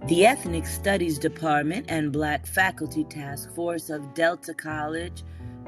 The Ethnic Studies Department and Black Faculty Task Force of Delta College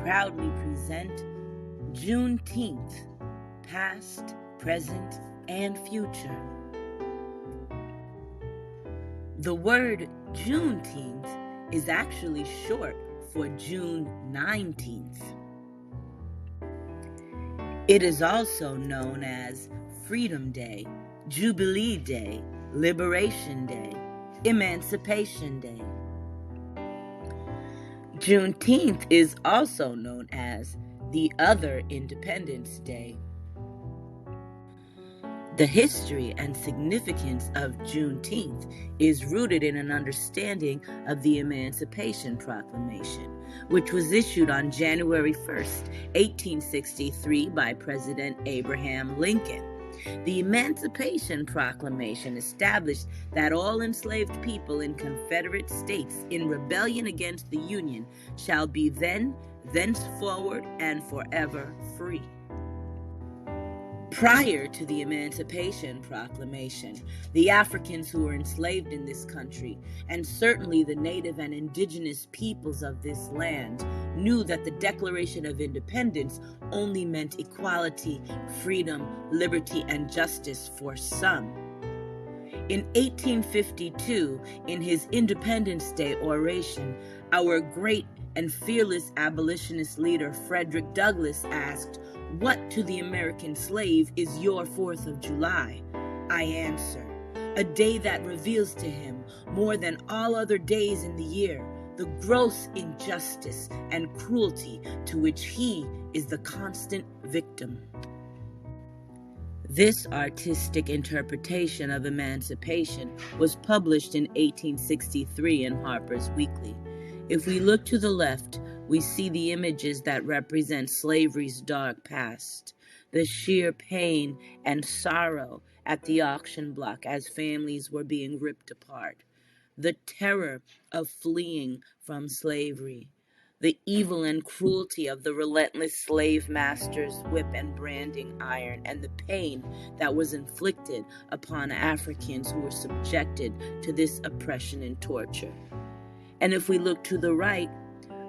proudly present Juneteenth, Past, Present, and Future. The word Juneteenth is actually short for June 19th. It is also known as Freedom Day, Jubilee Day, Liberation Day, Emancipation Day. Juneteenth is also known as the other Independence Day. The history and significance of Juneteenth is rooted in an understanding of the Emancipation Proclamation, which was issued on January 1st, 1863 by President Abraham Lincoln. The Emancipation Proclamation established that all enslaved people in Confederate states in rebellion against the Union shall be thenceforward, and forever free. Prior to the Emancipation Proclamation, the Africans who were enslaved in this country, and certainly the native and indigenous peoples of this land, knew that the Declaration of Independence only meant equality, freedom, liberty, and justice for some. In 1852, in his Independence Day oration, our great and fearless abolitionist leader Frederick Douglass asked, "What to the American slave is your 4th of July?" I answer, a day that reveals to him, more than all other days in the year, the gross injustice and cruelty to which he is the constant victim. This artistic interpretation of emancipation was published in 1863 in Harper's Weekly. If we look to the left, we see the images that represent slavery's dark past, the sheer pain and sorrow at the auction block as families were being ripped apart, the terror of fleeing from slavery, the evil and cruelty of the relentless slave master's whip and branding iron, and the pain that was inflicted upon Africans who were subjected to this oppression and torture. And if we look to the right,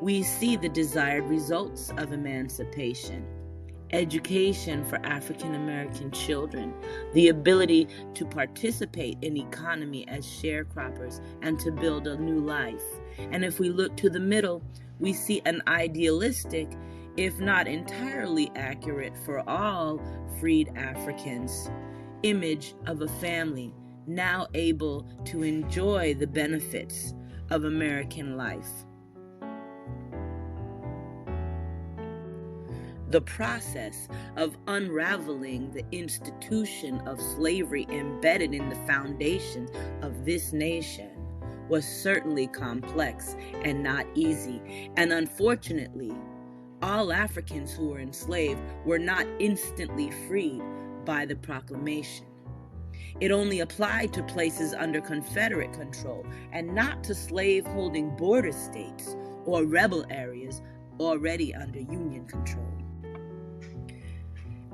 we see the desired results of emancipation: education for African American children, the ability to participate in economy as sharecroppers and to build a new life. And if we look to the middle, we see an idealistic, if not entirely accurate for all freed Africans, image of a family now able to enjoy the benefits of American life. The process of unraveling the institution of slavery embedded in the foundation of this nation was certainly complex and not easy, and unfortunately, all Africans who were enslaved were not instantly freed by the proclamation. It only applied to places under Confederate control and not to slave-holding border states or rebel areas already under Union control.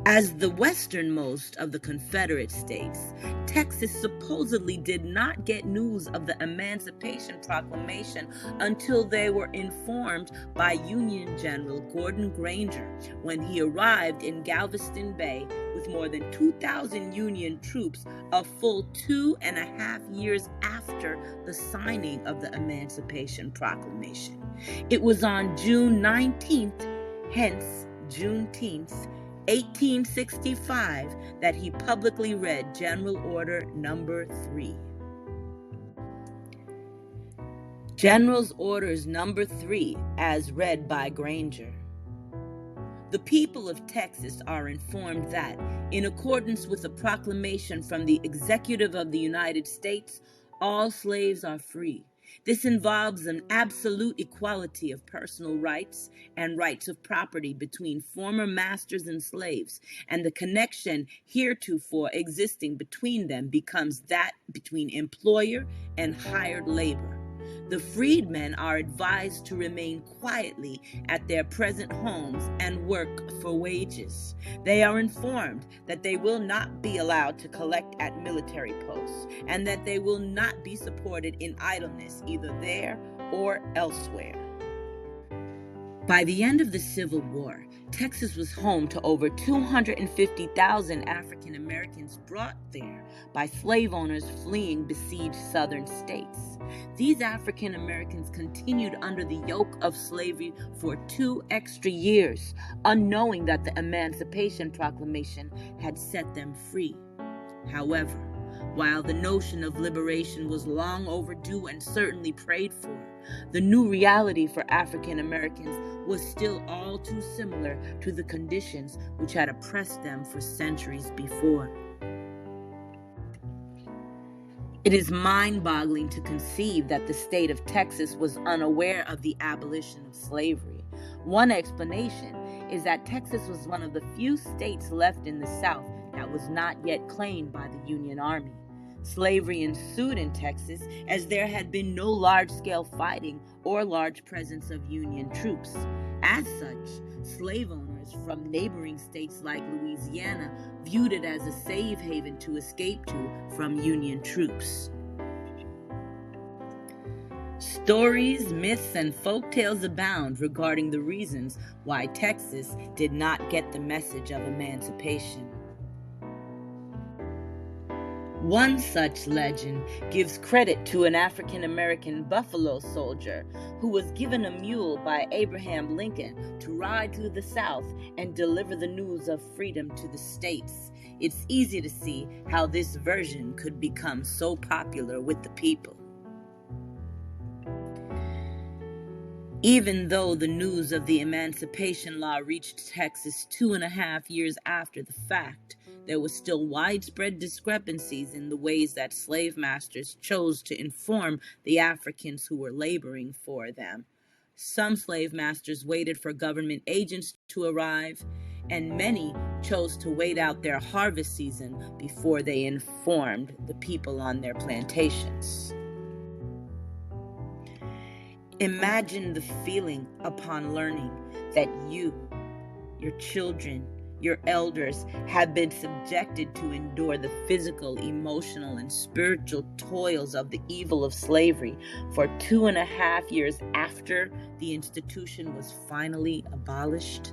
As the westernmost of the Confederate states, Texas supposedly did not get news of the Emancipation Proclamation until they were informed by Union General Gordon Granger when he arrived in Galveston Bay with more than 2,000 Union troops a full 2.5 years after the signing of the Emancipation Proclamation. It was on June 19th, hence Juneteenth, 1865, that he publicly read General Order Number 3. General's Orders Number 3, as read by Granger. The people of Texas are informed that, in accordance with a proclamation from the Executive of the United States, all slaves are free. This involves an absolute equality of personal rights and rights of property between former masters and slaves, and the connection heretofore existing between them becomes that between employer and hired labor. The freedmen are advised to remain quietly at their present homes and work for wages. They are informed that they will not be allowed to collect at military posts and that they will not be supported in idleness either there or elsewhere. By the end of the Civil War, Texas was home to over 250,000 African Americans brought there by slave owners fleeing besieged southern states. These African Americans continued under the yoke of slavery for 2 extra years, unknowing that the Emancipation Proclamation had set them free. However, while the notion of liberation was long overdue and certainly prayed for, the new reality for African Americans was still all too similar to the conditions which had oppressed them for centuries before. It is mind-boggling to conceive that the state of Texas was unaware of the abolition of slavery. One explanation is that Texas was one of the few states left in the South that was not yet claimed by the Union Army. Slavery ensued in Texas as there had been no large-scale fighting or large presence of Union troops. As such, slave owners from neighboring states like Louisiana viewed it as a safe haven to escape to from Union troops. Stories, myths, and folk tales abound regarding the reasons why Texas did not get the message of emancipation. One such legend gives credit to an African-American Buffalo soldier who was given a mule by Abraham Lincoln to ride to the South and deliver the news of freedom to the states. It's easy to see how this version could become so popular with the people. Even though the news of the Emancipation Law reached Texas 2.5 years after the fact, there was still widespread discrepancies in the ways that slave masters chose to inform the Africans who were laboring for them. Some slave masters waited for government agents to arrive, and many chose to wait out their harvest season before they informed the people on their plantations. Imagine the feeling upon learning that you, your children, your elders have been subjected to endure the physical, emotional, and spiritual toils of the evil of slavery for 2.5 years after the institution was finally abolished.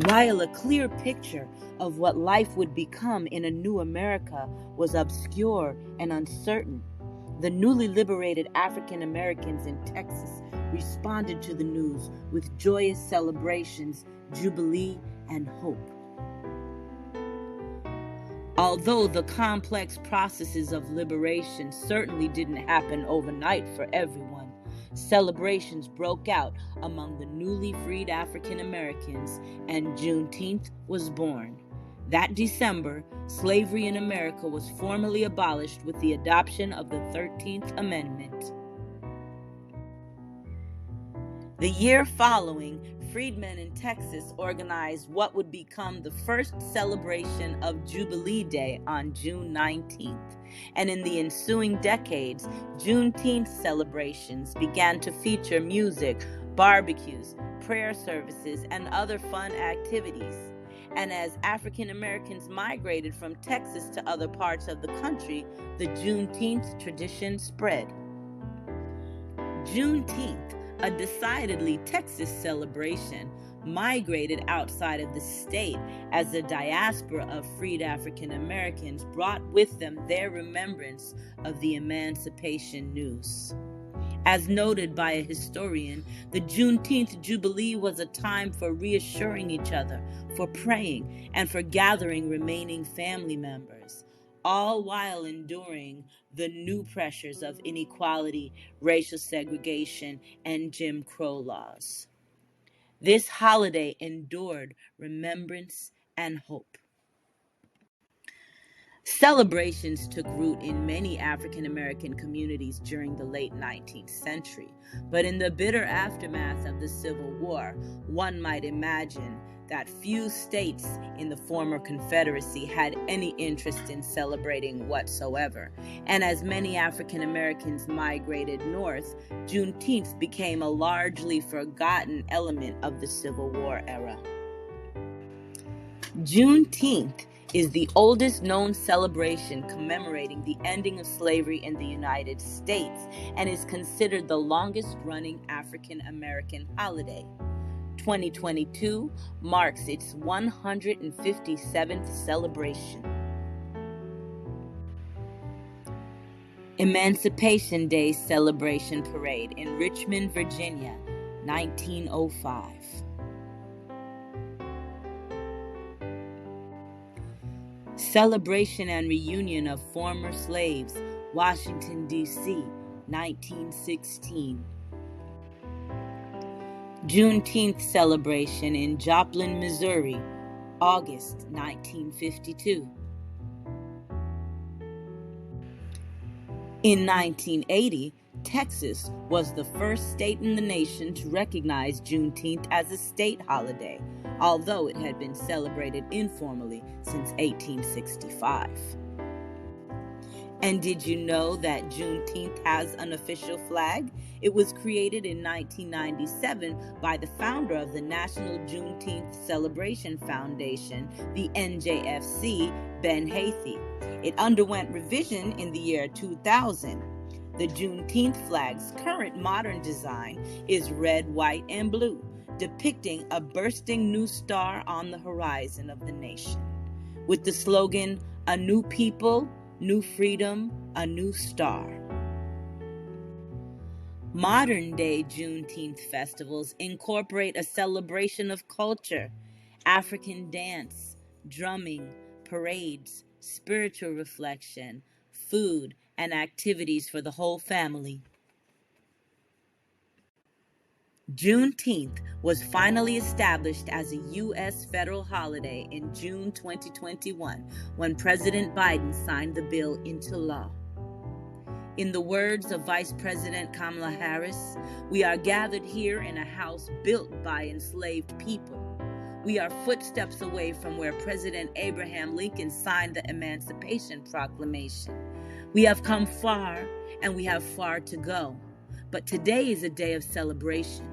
While a clear picture of what life would become in a new America was obscure and uncertain, the newly liberated African Americans in Texas responded to the news with joyous celebrations, jubilee, and hope. Although the complex processes of liberation certainly didn't happen overnight for everyone, celebrations broke out among the newly freed African Americans, and Juneteenth was born. That December, slavery in America was formally abolished with the adoption of the 13th Amendment. The year following, freedmen in Texas organized what would become the first celebration of Jubilee Day on June 19th, and in the ensuing decades, Juneteenth celebrations began to feature music, barbecues, prayer services, and other fun activities. And as African Americans migrated from Texas to other parts of the country, the Juneteenth tradition spread. Juneteenth, a decidedly Texas celebration, migrated outside of the state as the diaspora of freed African Americans brought with them their remembrance of the emancipation news. As noted by a historian, the Juneteenth Jubilee was a time for reassuring each other, for praying, and for gathering remaining family members, all while enduring the new pressures of inequality, racial segregation, and Jim Crow laws. This holiday endured remembrance and hope. Celebrations took root in many African American communities during the late 19th century, but in the bitter aftermath of the Civil War, one might imagine that few states in the former Confederacy had any interest in celebrating whatsoever, and as many African Americans migrated north, Juneteenth became a largely forgotten element of the Civil War era. Juneteenth is the oldest known celebration commemorating the ending of slavery in the United States and is considered the longest running African American holiday. 2022 marks its 157th celebration. Emancipation Day Celebration Parade in Richmond, Virginia, 1905. Celebration and Reunion of Former Slaves, Washington, D.C., 1916. Juneteenth celebration in Joplin, Missouri, August 1952. In 1980, Texas was the first state in the nation to recognize Juneteenth as a state holiday, although it had been celebrated informally since 1865. And did you know that Juneteenth has an official flag? It was created in 1997 by the founder of the National Juneteenth Celebration Foundation, the NJFC, Ben Hathi. It underwent revision in the year 2000. The Juneteenth flag's current modern design is red, white, and blue, depicting a bursting new star on the horizon of the nation, with the slogan, "A new people, new freedom, a new star." Modern-day Juneteenth festivals incorporate a celebration of culture, African dance, drumming, parades, spiritual reflection, food, and activities for the whole family. Juneteenth was finally established as a U.S. federal holiday in June 2021 when President Biden signed the bill into law. In the words of Vice President Kamala Harris, "We are gathered here in a house built by enslaved people. We are footsteps away from where President Abraham Lincoln signed the Emancipation Proclamation. We have come far, and we have far to go. But today is a day of celebration.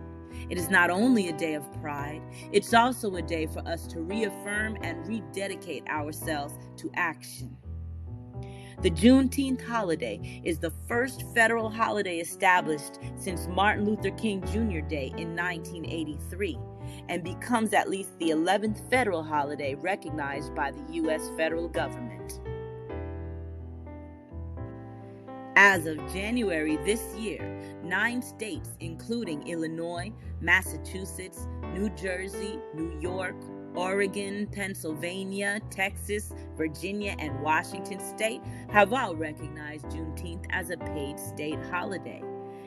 It is not only a day of pride, it's also a day for us to reaffirm and rededicate ourselves to action." The Juneteenth holiday is the first federal holiday established since Martin Luther King Jr. Day in 1983 and becomes at least the 11th federal holiday recognized by the U.S. federal government. As of January this year, 9 states, including Illinois, Massachusetts, New Jersey, New York, Oregon, Pennsylvania, Texas, Virginia, and Washington State, have all recognized Juneteenth as a paid state holiday.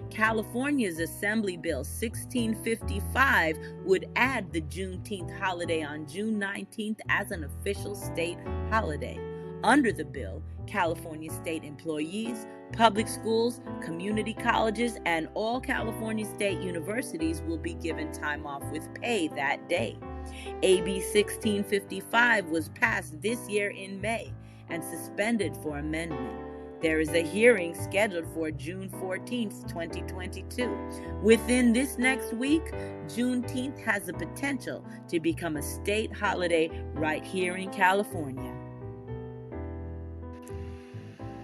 California's Assembly Bill 1655 would add the Juneteenth holiday on June 19th as an official state holiday. Under the bill, California state employees, public schools, community colleges, and all California state universities will be given time off with pay that day. AB 1655 was passed this year in May and suspended for amendment. There is a hearing scheduled for June 14th, 2022. Within this next week, Juneteenth has the potential to become a state holiday right here in California.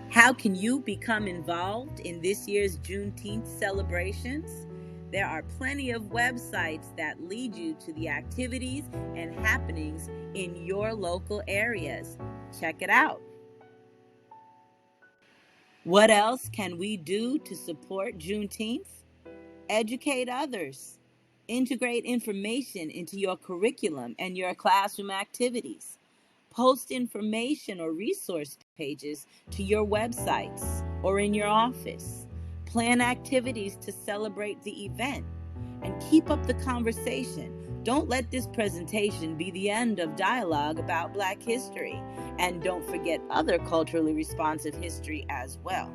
How can you become involved in this year's Juneteenth celebrations? There are plenty of websites that lead you to the activities and happenings in your local areas. Check it out. What else can we do to support Juneteenth? Educate others. Integrate information into your curriculum and your classroom activities. Post information or resource pages to your websites or in your office. Plan activities to celebrate the event and keep up the conversation. Don't let this presentation be the end of dialogue about Black history, and don't forget other culturally responsive history as well.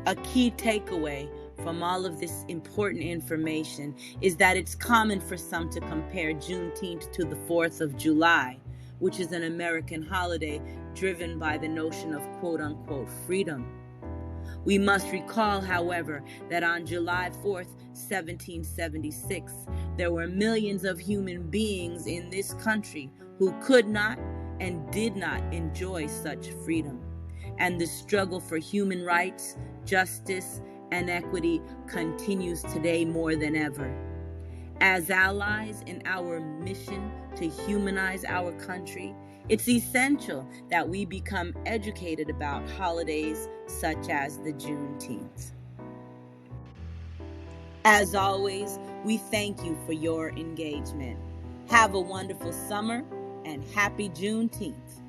A key takeaway from all of this important information is that it's common for some to compare Juneteenth to the 4th of July, which is an American holiday driven by the notion of quote-unquote freedom. We must recall, however, that on July 4th, 1776, there were millions of human beings in this country who could not and did not enjoy such freedom. And the struggle for human rights, justice, and equity continues today more than ever. As allies in our mission to humanize our country, it's essential that we become educated about holidays such as the Juneteenth. As always, we thank you for your engagement. Have a wonderful summer and happy Juneteenth.